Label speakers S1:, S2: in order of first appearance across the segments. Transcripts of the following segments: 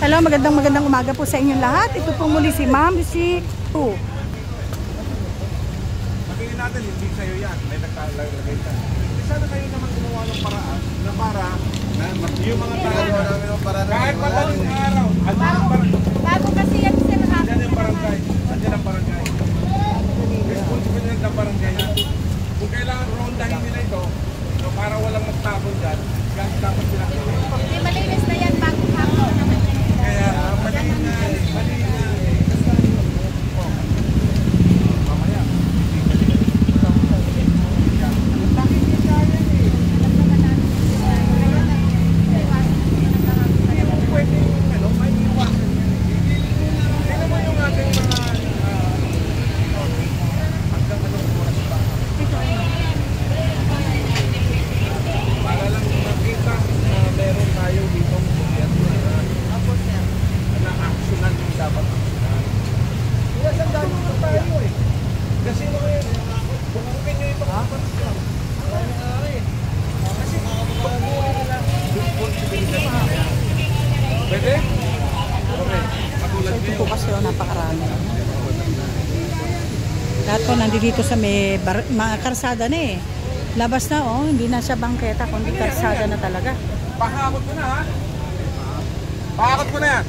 S1: Hello, magandang umaga po sa inyong lahat. Ito po muli si Ma'am si Po.
S2: Sabihin natin, hindi sa'yo yan. May nagkalagay ka. Sana kayo naman gumawa ng paraan na para yung mga tao kahit madaling araw.
S3: Bago kasi yan sir.
S2: Andyan yung barangay. Andyan ang barangay. Responsibilidad ng barangay yan. Kung kailangan rondahin nila ito, so para walang magtapon dyan, dapat sila.
S3: Hindi malinis na yan bago hapon naman.
S2: Kaya mali na. Mamaya.
S1: Ito po kasi napakarami. Lahat po nandito sa may mga karsada na eh. Labas na oh, hindi na siya bangketa kundi karsada na talaga.
S2: Pahakot ko na ha. Pahakot ko na yan.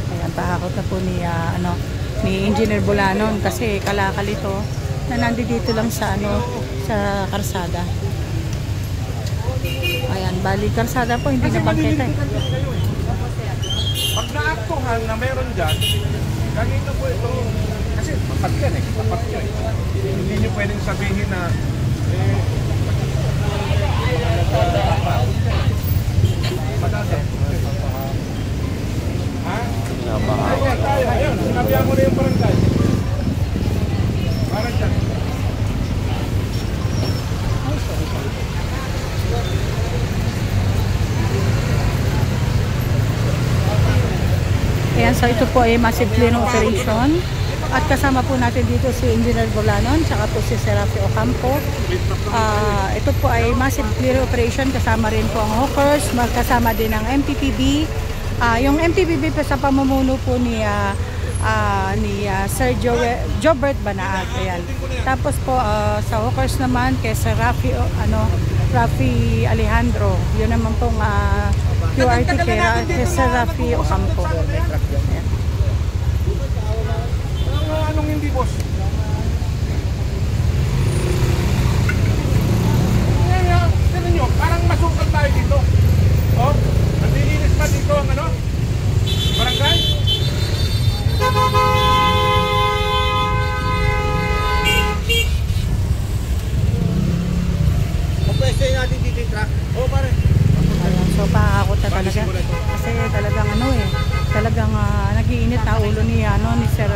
S1: Ayan, pahakot na po ni ni Engineer Bulanon kasi kalakal ito na nandito lang sa sa karsada. Ayan, bali karsada po hindi na bangketa eh.
S2: Pag naaktuhan na meron dyan, ganito po ito. Kasi tapat yan eh. Tapat yan eh. Hindi nyo pwedeng sabihin na madada. Ha? Ayun, sinabihan mo na yung barangay. Para dyan.
S1: Ayan, so ito po ay massive clearing operation at kasama po natin dito si Engineer Bulanon tsaka po si Serafi Ocampo. Ito po ay massive clearing operation, kasama rin po ang hawkers, magkasama din ang MPPB. Yung MPPB po sa pamumuno po ni Sir Jobert Banaag. Ayan. Tapos po sa hawkers naman kay Serafi Rafi Alejandro. Yun naman pong QRT kay Serafi Ocampo. Ayan.
S2: Anong hindi boss? Tignan nyo, parang masukal tayo dito. Oh, nandilinis pa dito ang barangay. Pwede natin dito yung truck. Oh, pare.
S1: Ayan, so pakakot na talaga. Kasi talagang talagang nag-iinit na ulo ni Sir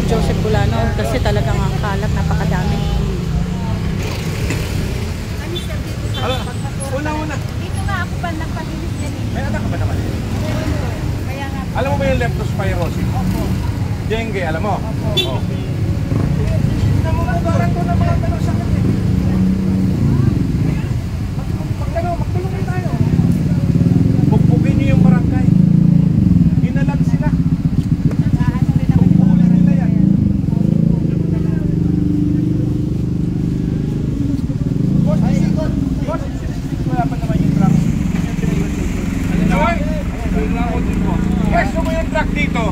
S1: Joseph Bulanon kasi talagang ang kalat, napakadami.
S2: Una.
S3: Dito nga ako pa nagpalinis yan eh.
S2: May anak ka ba naman?
S3: Kaya nga.
S2: Alam mo ba yung leptospirosis? Dengue, alam mo? Opo. Namubugaran ko na mga tanong sakit eh. Magtulungin tayo. Pugpugin niyo yung barangay. Inalag sila. Pugpugin nila yan. Boss, wala pa naman yung truck. Joy! Pwesto mo yung truck dito.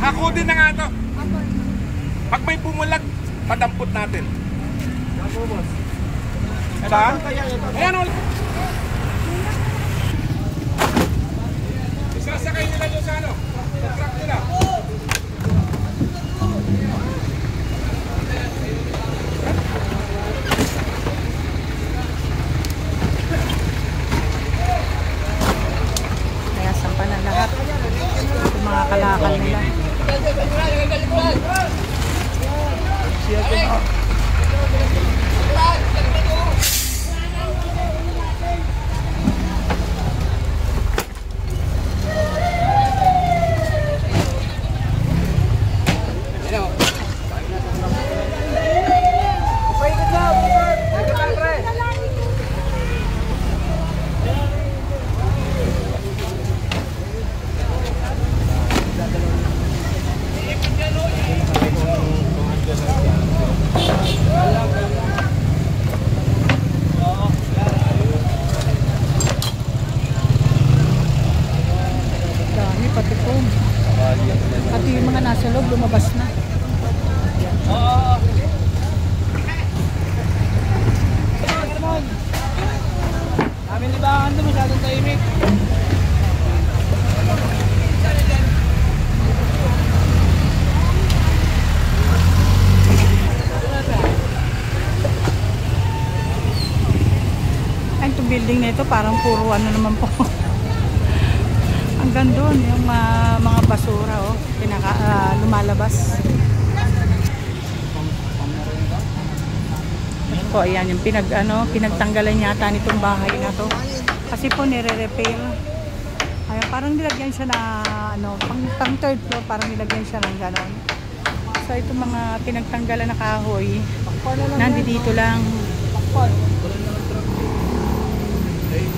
S2: Hakutin na nga ito. Pag may bumulag, padampot natin. Saan? Ayan o. Isasakay nila doon sa truck nila.
S1: Kaya sampa na lahat. Yung mga kalakal nila.
S2: tahimik.
S1: Ay, itong building na ito parang puro ano naman po. Hanggang doon yung mga basura oh, lumalabas. Ito po, ayan yung pinagtanggalan yata nitong bahay na to. Kasi po nire-repair. Ayan, parang nilagyan siya na pang third floor, parang nilagyan siya ng ganon. So ito mga pinagtanggalan na kahoy, nandito lang.
S2: Ay,